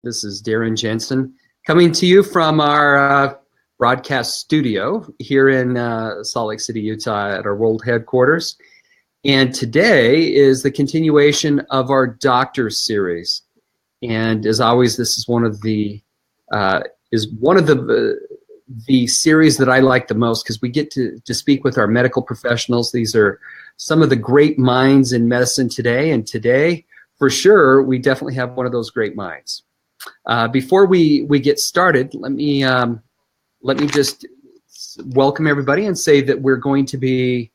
This is Darren Jensen coming to you from our broadcast studio here in Salt Lake City, Utah at our world headquarters. And today is the continuation of our Doctors series. And as always, this is one of the series that I like the most because we get to speak with our medical professionals. These are some of the great minds in medicine today. And today, for sure, we definitely have one of those great minds. Before we get started, let me just welcome everybody and say that we're going to be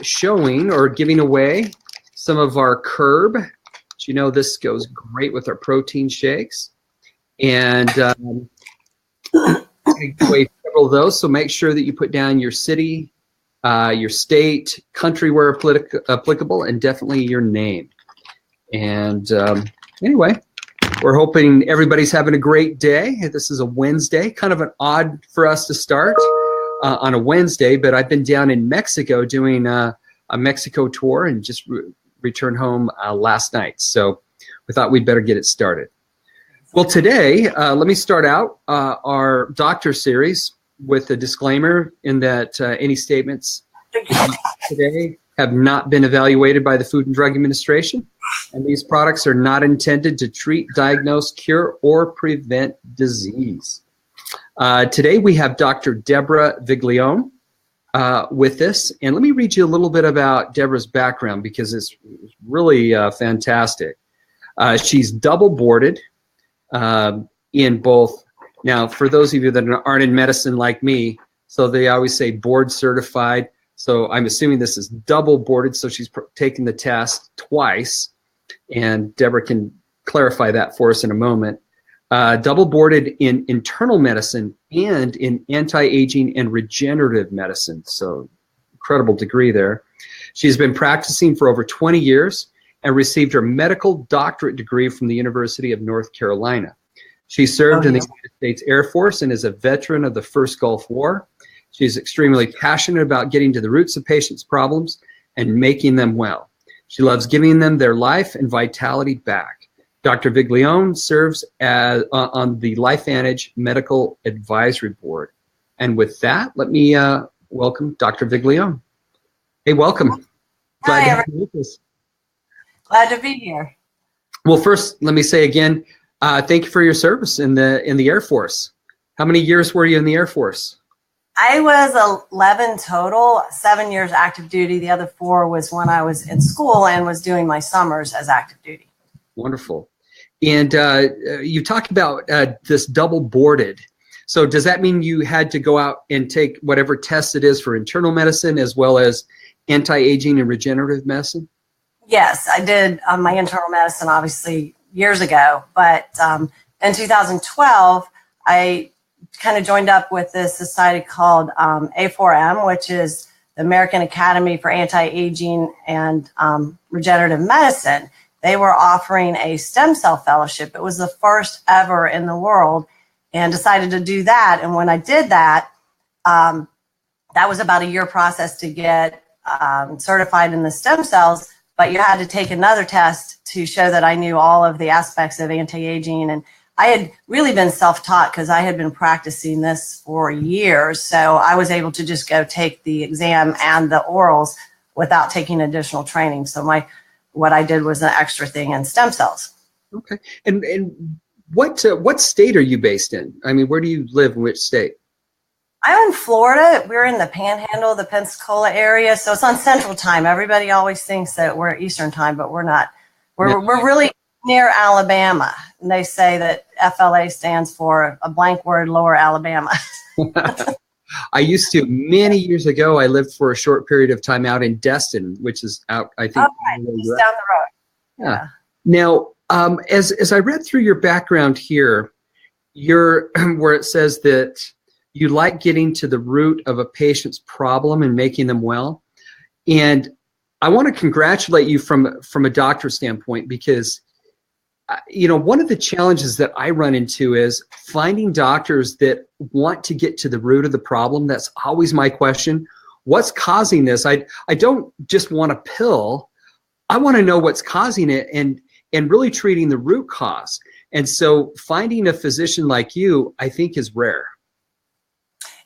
showing or giving away some of our Curb. As you know, this goes great with our protein shakes, and take away several of those. So make sure that you put down your city, your state, country where applicable, and definitely your name. And anyway, we're hoping everybody's having a great day. This is a Wednesday, kind of an odd for us to start on a Wednesday, but I've been down in Mexico doing a Mexico tour and just returned home last night. So we thought we'd better get it started. Well, today, let me start out our doctor series with a disclaimer in that any statements today have not been evaluated by the Food and Drug Administration, and these products are not intended to treat, diagnose, cure, or prevent disease. Today we have Dr. Deborah Viglione with us, and let me read you a little bit about Deborah's background because it's really fantastic. She's double boarded in both. Now, for those of you that aren't in medicine like me, so they always say board certified. So I'm assuming this is double boarded, so she's taken the test twice, and Deborah can clarify that for us in a moment. Double boarded in internal medicine and in anti-aging and regenerative medicine, so incredible degree there. She's been practicing for over 20 years and received her medical doctorate degree from the University of North Carolina. She served in the United States Air Force and is a veteran of the First Gulf War. She's extremely passionate about getting to the roots of patients' problems and making them well. She loves giving them their life and vitality back. Dr. Viglione serves on the LifeVantage Medical Advisory Board. And with that, let me welcome Dr. Viglione. Hey, welcome. Glad to have you with us. Glad to be here. Well, first, let me say again, thank you for your service in the Air Force. How many years were you in the Air Force? I was 11 total, 7 years active duty. The other 4 was when I was in school and was doing my summers as active duty. Wonderful. And you talked about this double boarded. So does that mean you had to go out and take whatever test it is for internal medicine as well as anti-aging and regenerative medicine? Yes, I did my internal medicine, obviously, years ago. But in 2012, I kind of joined up with this society called A4M, which is the American Academy for Anti-Aging and Regenerative Medicine. They were offering a stem cell fellowship. It was the first ever in the world, and decided to do that. And when I did that, that was about a year process to get certified in the stem cells, but you had to take another test to show that I knew all of the aspects of anti-aging. And I had really been self-taught because I had been practicing this for years. So I was able to just go take the exam and the orals without taking additional training. So what I did was an extra thing in stem cells. Okay. And what state are you based in? I mean, where do you live? In which state? I'm in Florida. We're in the Panhandle, the Pensacola area. So it's on Central Time. Everybody always thinks that we're Eastern Time, but we're not. We're really near Alabama. And they say that FLA stands for a blank word, Lower Alabama. I used to, many years ago, I lived for a short period of time out in Destin, which is out, I think. Just down the road. Yeah. Now, as I read through your background here, where it says that you like getting to the root of a patient's problem and making them well. And I want to congratulate you from a doctor standpoint because one of the challenges that I run into is finding doctors that want to get to the root of the problem. That's always my question. What's causing this? I don't just want a pill. I want to know what's causing it and and really treating the root cause. And so finding a physician like you, I think, is rare.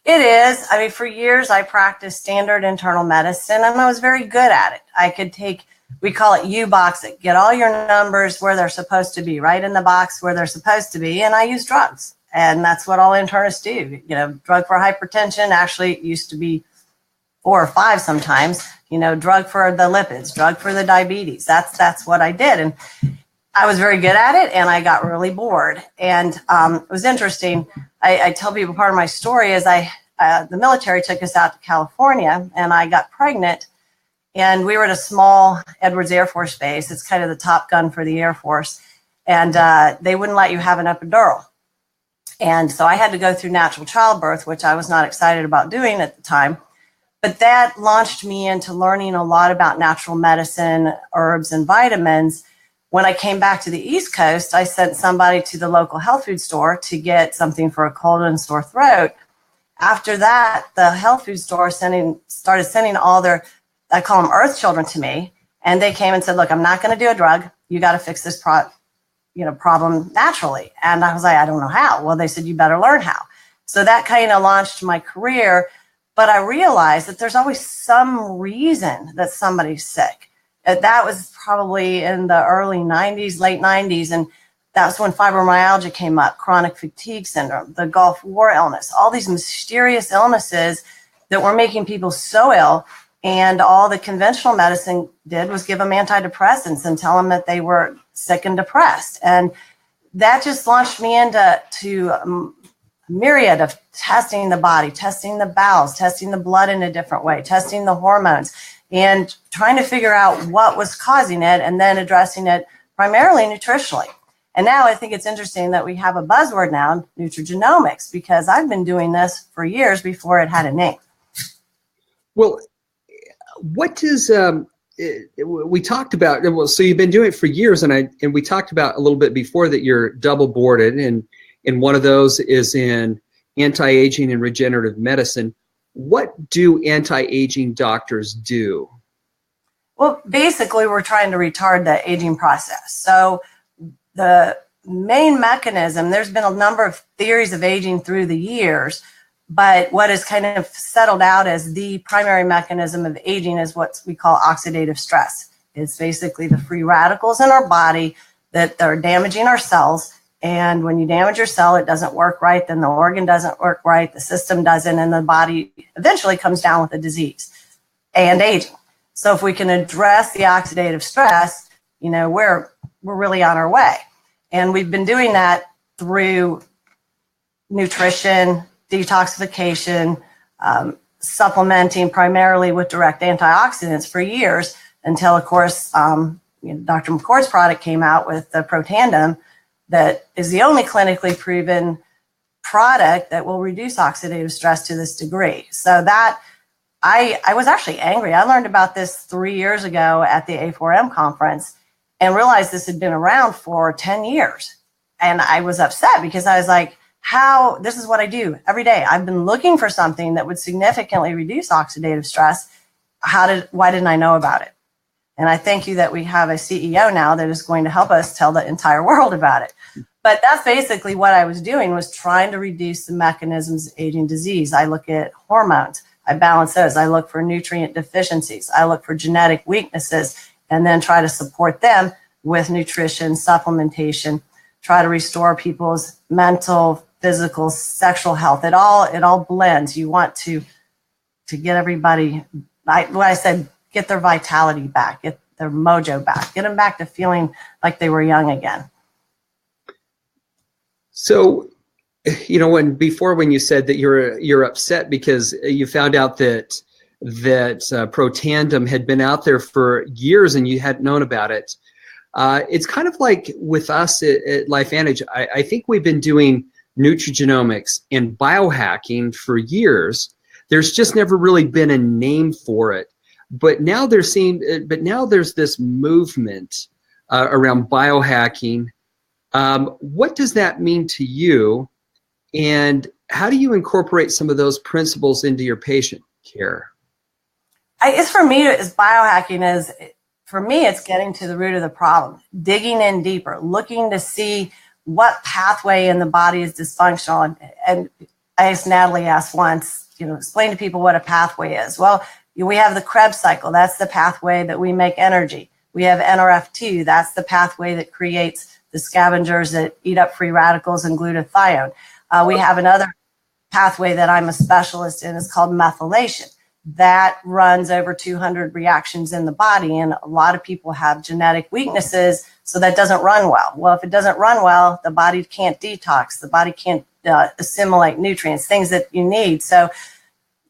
It is. I mean, for years I practiced standard internal medicine, and I was very good at it. I could take, we call it U-box it, get all your numbers where they're supposed to be, right in the box where they're supposed to be, and I use drugs. And that's what all internists do. You know, drug for hypertension, actually it used to be 4 or 5 sometimes, you know, drug for the lipids, drug for the diabetes. That's what I did. And I was very good at it, and I got really bored. And it was interesting. I tell people part of my story is the military took us out to California, and I got pregnant, and we were at a small Edwards Air Force Base. It's kind of the Top Gun for the Air Force, and they wouldn't let you have an epidural. And so I had to go through natural childbirth, which I was not excited about doing at the time. But that launched me into learning a lot about natural medicine, herbs, and vitamins. When I came back to the East Coast, I sent somebody to the local health food store to get something for a cold and sore throat. After that, the health food store started sending all their, I call them earth children, to me. And they came and said, look, I'm not going to do a drug. You got to fix this problem naturally. And I was like, I don't know how. Well, they said, you better learn how. So that kind of launched my career. But I realized that there's always some reason that somebody's sick. That was probably in the early 90s, late 90s. And that's when fibromyalgia came up, chronic fatigue syndrome, the Gulf War illness, all these mysterious illnesses that were making people so ill. And all the conventional medicine did was give them antidepressants and tell them that they were sick and depressed. And that just launched me into a myriad of testing the body, testing the bowels, testing the blood in a different way, testing the hormones, and trying to figure out what was causing it, and then addressing it primarily nutritionally. And now I think it's interesting that we have a buzzword now, nutrigenomics, because I've been doing this for years before it had a name. Well, what does we talked about? Well, so you've been doing it for years, and we talked about a little bit before that you're double boarded, and one of those is in anti-aging and regenerative medicine. What do anti-aging doctors do? Well, basically, we're trying to retard the aging process. So the main mechanism, there's been a number of theories of aging through the years, but what is kind of settled out as the primary mechanism of aging is what we call oxidative stress. It's basically the free radicals in our body that are damaging our cells. And when you damage your cell, it doesn't work right, then the organ doesn't work right, the system doesn't, and the body eventually comes down with a disease and aging. So if we can address the oxidative stress, you know, we're really on our way. And we've been doing that through nutrition, detoxification, supplementing primarily with direct antioxidants for years until, of course, Dr. McCord's product came out with the Protandim, that is the only clinically proven product that will reduce oxidative stress to this degree. So that I was actually angry. I learned about this 3 years ago at the A4M conference and realized this had been around for 10 years. And I was upset because I was like, this is what I do every day. I've been looking for something that would significantly reduce oxidative stress. Why didn't I know about it? And I thank you that we have a CEO now that is going to help us tell the entire world about it. But that's basically what I was doing, was trying to reduce the mechanisms of aging disease. I look at hormones. I balance those. I look for nutrient deficiencies. I look for genetic weaknesses, and then try to support them with nutrition, supplementation, try to restore people's mental, physical, sexual health. It all blends. You want to get everybody, get their vitality back, get their mojo back, get them back to feeling like they were young again. So, when you said that you're upset because you found out that Protandim had been out there for years and you hadn't known about it, it's kind of like with us at LifeVantage. I think we've been doing nutrigenomics and biohacking for years. There's just never really been a name for it. But now there's this movement around biohacking. What does that mean to you, and how do you incorporate some of those principles into your patient care? For me, biohacking is for me, it's getting to the root of the problem, digging in deeper, looking to see what pathway in the body is dysfunctional. And Natalie asked once, explain to people what a pathway is. Well, we have the Krebs cycle. That's the pathway that we make energy. We have NRF2. That's the pathway that creates the scavengers that eat up free radicals and glutathione. We have another pathway that I'm a specialist in. It's called methylation. That runs over 200 reactions in the body, and a lot of people have genetic weaknesses, so that doesn't run well. Well, if it doesn't run well, the body can't detox. The body can't assimilate nutrients, things that you need. So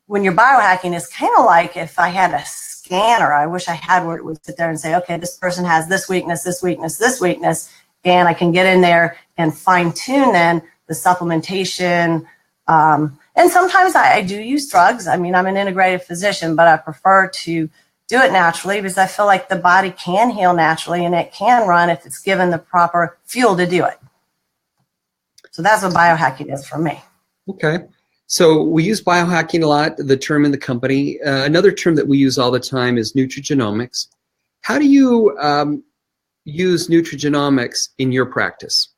when you're biohacking, it's kind of like if I had a scanner, I wish I had where it would sit there and say, okay, this person has this weakness, this weakness, this weakness, and I can get in there and fine tune then the supplementation. And sometimes I do use drugs. I mean, I'm an integrative physician, but I prefer to do it naturally because I feel like the body can heal naturally and it can run if it's given the proper fuel to do it. So that's what biohacking is for me. Okay. So we use biohacking a lot, the term in the company. Another term that we use all the time is nutrigenomics. How do you use nutrigenomics in your practice?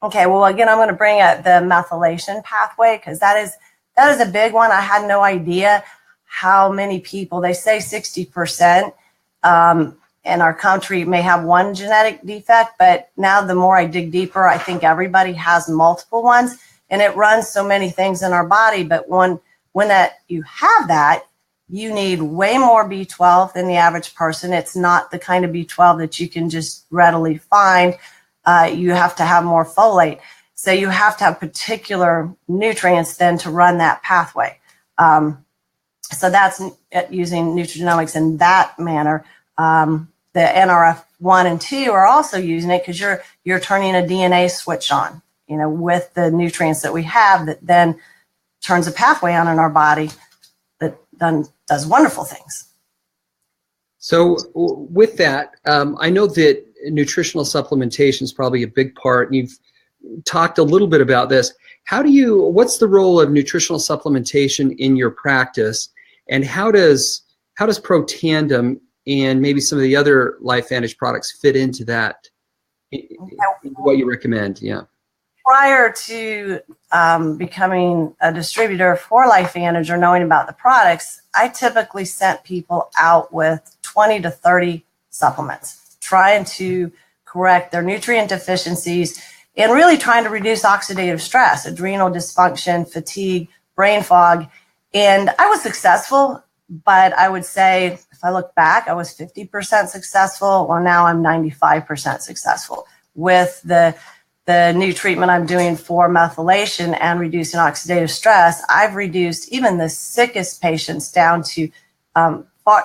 Okay, well, again, I'm going to bring up the methylation pathway because that is a big one. I had no idea how many people, they say 60% in our country may have one genetic defect, but now the more I dig deeper, I think everybody has multiple ones, and it runs so many things in our body. But when that you have that, you need way more B12 than the average person. It's not the kind of B12 that you can just readily find. You have to have more folate. So you have to have particular nutrients then to run that pathway. So that's using nutrigenomics in that manner. The NRF1 and 2 are also using it because you're turning a DNA switch on, with the nutrients that we have that then turns a pathway on in our body that does wonderful things. So with that, I know that nutritional supplementation is probably a big part, and you've talked a little bit about this. What's the role of nutritional supplementation in your practice, and how does Protandim and maybe some of the other LifeVantage products fit into that, what you recommend? Yeah. Prior to becoming a distributor for LifeVantage or knowing about the products, I typically sent people out with 20 to 30 supplements, trying to correct their nutrient deficiencies and really trying to reduce oxidative stress, adrenal dysfunction, fatigue, brain fog. And I was successful, but I would say if I look back, I was 50% successful. Well, now I'm 95% successful with the new treatment I'm doing for methylation and reducing oxidative stress. I've reduced even the sickest patients down to,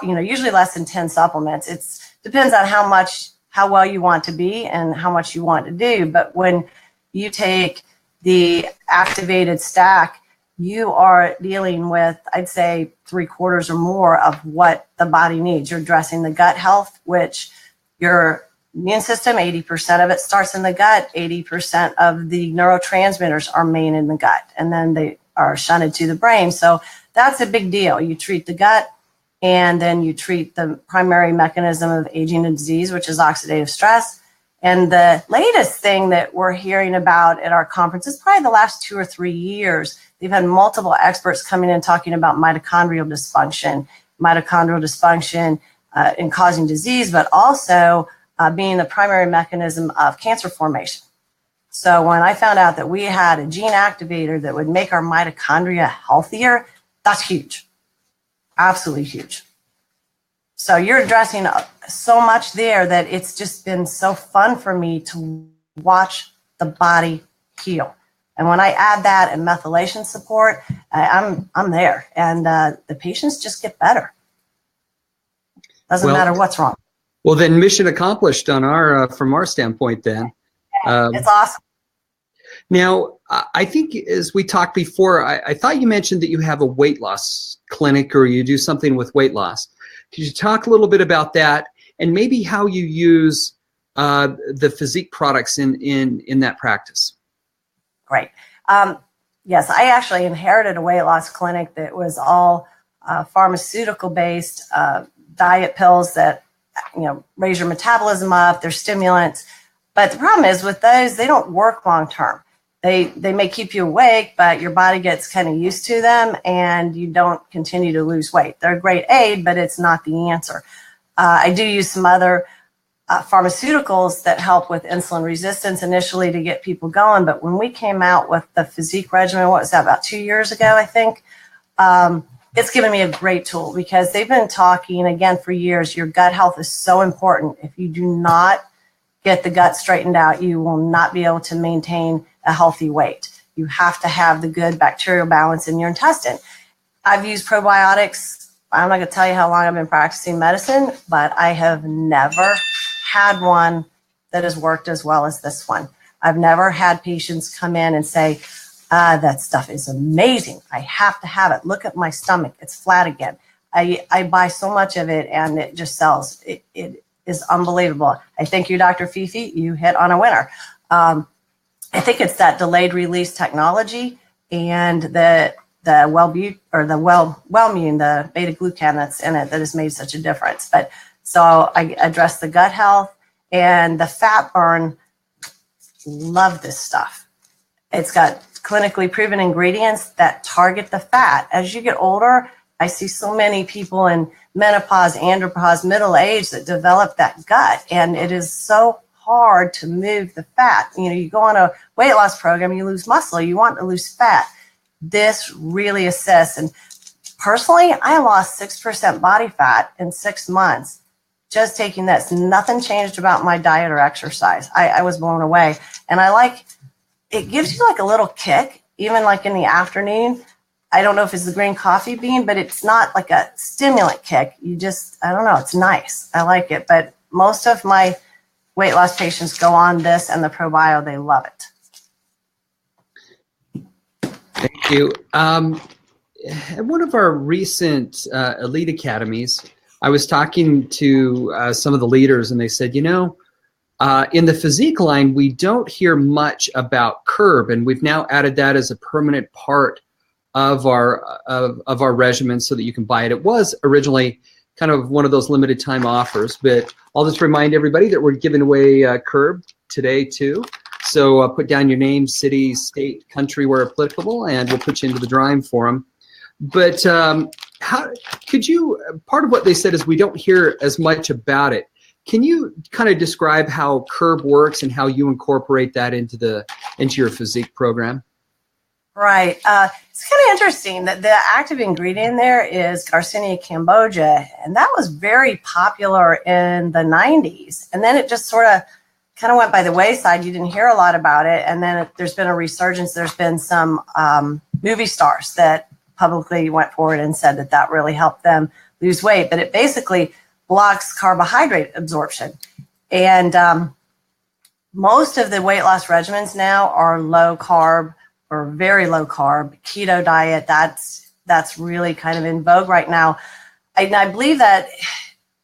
usually less than 10 supplements. It depends on how well you want to be and how much you want to do. But when you take the activated stack, you are dealing with, I'd say, 3/4 or more of what the body needs. You're addressing the gut health, which your immune system, 80% of it starts in the gut. 80% of the neurotransmitters are made in the gut, and then they are shunted to the brain. So that's a big deal. You treat the gut, and then you treat the primary mechanism of aging and disease, which is oxidative stress. And the latest thing that we're hearing about at our conference is probably the last 2 or 3 years. They've had multiple experts coming in talking about mitochondrial dysfunction in causing disease, but also being the primary mechanism of cancer formation. So when I found out that we had a gene activator that would make our mitochondria healthier, that's huge. Absolutely huge. So you're addressing so much there that it's just been so fun for me to watch the body heal. And when I add that and methylation support, I'm there, and the patients just get better. Doesn't matter what's wrong. Well, then mission accomplished on from our standpoint. Then it's awesome. Now, I think as we talked before, I thought you mentioned that you have a weight loss clinic, or you do something with weight loss. Could you talk a little bit about that, and maybe how you use the physique products in that practice? Great. Yes, I actually inherited a weight loss clinic that was all pharmaceutical based, diet pills that raise your metabolism up. They're stimulants. But the problem is with those, they don't work long term. They may keep you awake, but your body gets kind of used to them and you don't continue to lose weight. They're a great aid, but it's not the answer. I do use some other pharmaceuticals that help with insulin resistance initially to get people going. But when we came out with the physique regimen, what was that, about 2 years ago, I think, it's given me a great tool because they've been talking, again, for years, your gut health is so important. If you do not get the gut straightened out, you will not be able to maintain a healthy weight. You have to have the good bacterial balance in your intestine. I've used probiotics. I'm not going to tell you how long I've been practicing medicine, but I have never had one that has worked as well as this one. I've never had patients come in and say, that stuff is amazing. I have to have it. Look at my stomach. It's flat again. I buy so much of it and it just sells. It is unbelievable. I think you, Dr. Fifi, you hit on a winner. I think it's that delayed release technology and the Wellmune, the beta glucan that's in it that has made such a difference. But so I address the gut health and the fat burn. Love this stuff. It's got clinically proven ingredients that target the fat. As you get older, I see so many people in menopause, andropause, middle age that develop that gut, and it is so hard to move the fat. You go on a weight loss program, you lose muscle, you want to lose fat. This really assists. And personally, I lost 6% body fat in 6 months just taking this. Nothing changed about my diet or exercise. I was blown away. And it gives you like a little kick, even like in the afternoon. I don't know if it's the green coffee bean, but it's not like a stimulant kick. I don't know, it's nice. I like it. But most of my weight loss patients go on this and the ProBio, they love it. Thank you. At one of our recent Elite Academies, I was talking to some of the leaders and they said, in the physique line, we don't hear much about curb, and we've now added that as a permanent part of our regimen so that you can buy it. It was originally kind of one of those limited time offers, but I'll just remind everybody that we're giving away curb today too. So put down your name, city, state, country where applicable, and we'll put you into the drawing for them. But how could you, part of what they said is we don't hear as much about it. Can you kind of describe how curb works and how you incorporate that into your physique program? Right. It's kind of interesting that the active ingredient there is Garcinia cambogia, and that was very popular in the 90s. And then it just sort of kind of went by the wayside. You didn't hear a lot about it. And then there's been a resurgence. There's been some movie stars that publicly went forward and said that really helped them lose weight. But it basically blocks carbohydrate absorption. And most of the weight loss regimens now are low carb or very low carb, keto diet. That's really kind of in vogue right now. I believe that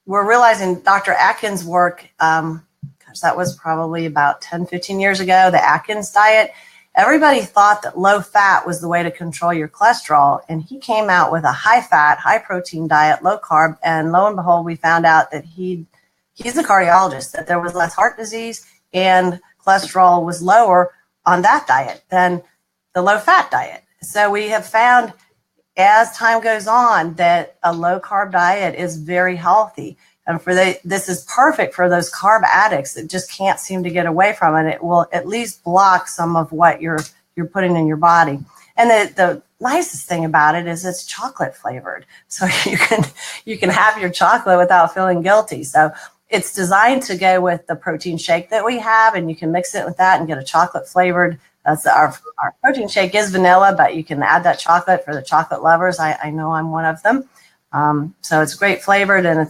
we're realizing Dr. Atkins' work, that was probably about 10, 15 years ago, the Atkins diet. Everybody thought that low fat was the way to control your cholesterol. And he came out with a high fat, high protein diet, low carb. And lo and behold, we found out that he's a cardiologist, that there was less heart disease and cholesterol was lower on that diet than the low fat diet. So we have found as time goes on that a low carb diet is very healthy. And this is perfect for those carb addicts that just can't seem to get away from it. It will at least block some of what you're putting in your body. And the nicest thing about it is it's chocolate flavored. So you can have your chocolate without feeling guilty. So it's designed to go with the protein shake that we have, and you can mix it with that and get a chocolate flavored. That's our protein shake is vanilla, but you can add that chocolate for the chocolate lovers. I know I'm one of them. So it's great flavored and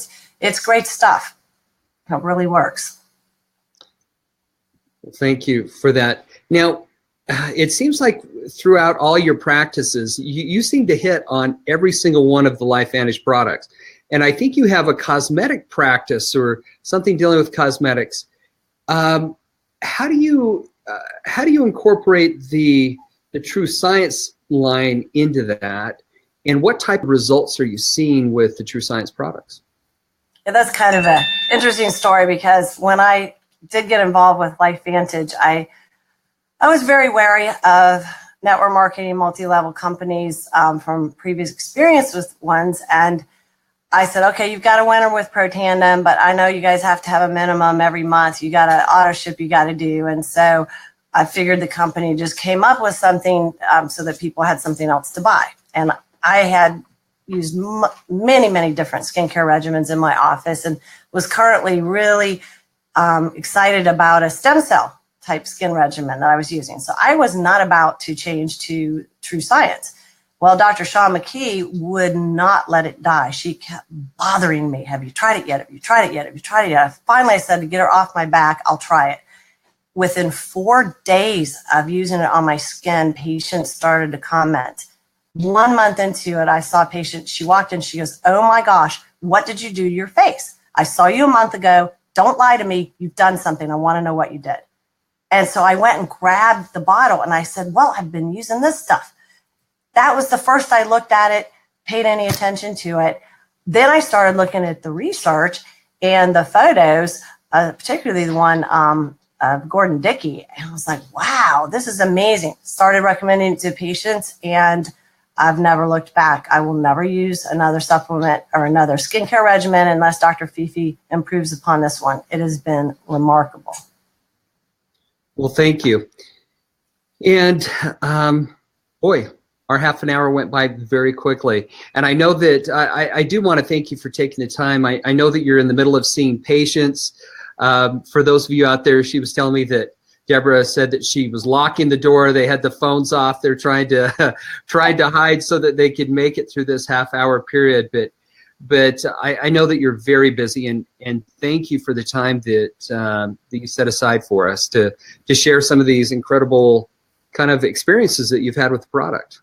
it's great stuff. It really works. Well, thank you for that. Now, it seems like throughout all your practices, you seem to hit on every single one of the LifeVantage products. And I think you have a cosmetic practice or something dealing with cosmetics. How do you incorporate the True Science line into that? And what type of results are you seeing with the True Science products? Yeah, that's kind of an interesting story because when I did get involved with LifeVantage, I was very wary of network marketing, multi-level companies from previous experience with ones. And I said, okay, you've got a winner with ProTandem, but I know you guys have to have a minimum every month. You got an auto ship you got to do. And so I figured the company just came up with something so that people had something else to buy. And I had used many, many different skincare regimens in my office and was currently really excited about a stem cell type skin regimen that I was using. So I was not about to change to True Science. Well, Dr. Shaw McKee would not let it die. She kept bothering me. Have you tried it yet? Have you tried it yet? Have you tried it yet? Finally, I said, to get her off my back, I'll try it. Within 4 days of using it on my skin, patients started to comment. 1 month into it, I saw a patient. She walked in. She goes, oh, my gosh, what did you do to your face? I saw you a month ago. Don't lie to me. You've done something. I want to know what you did. And so I went and grabbed the bottle, and I said, well, I've been using this stuff. That was the first I looked at it, paid any attention to it. Then I started looking at the research and the photos, particularly the one of Gordon Dickey. And I was like, wow, this is amazing. Started recommending it to patients, and I've never looked back. I will never use another supplement or another skincare regimen unless Dr. Fifi improves upon this one. It has been remarkable. Well, thank you. And boy, our half an hour went by very quickly. And I know that I do want to thank you for taking the time. I know that you're in the middle of seeing patients. For those of you out there, she was telling me that Deborah said that she was locking the door. They had the phones off. They're trying to hide so that they could make it through this half-hour period. But I know that you're very busy, and thank you for the time that you set aside for us to share some of these incredible kind of experiences that you've had with the product.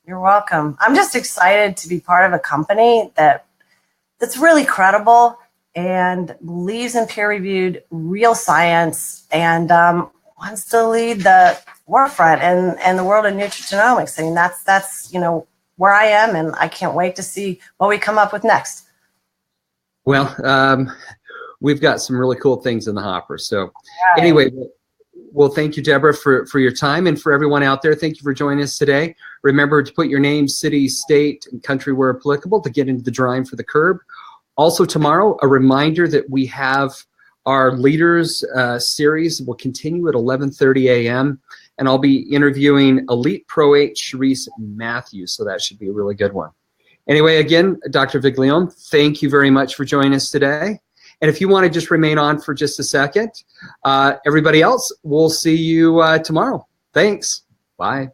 You're welcome. I'm just excited to be part of a company that's really credible and believes in peer-reviewed real science and wants to lead the forefront in the world of nutrigenomics. I mean, that's where I am, and I can't wait to see what we come up with next. Well, we've got some really cool things in the hopper. So Right. Anyway, well, thank you, Deborah, for your time, and for everyone out there, thank you for joining us today. Remember to put your name, city, state, and country where applicable to get into the drawing for the curb. Also tomorrow, a reminder that we have our Leaders series will continue at 11:30 a.m. and I'll be interviewing Elite Pro 8 Sharice Matthews, so that should be a really good one. Anyway, again, Dr. Viglione, thank you very much for joining us today. And if you want to just remain on for just a second, everybody else, we'll see you tomorrow. Thanks. Bye.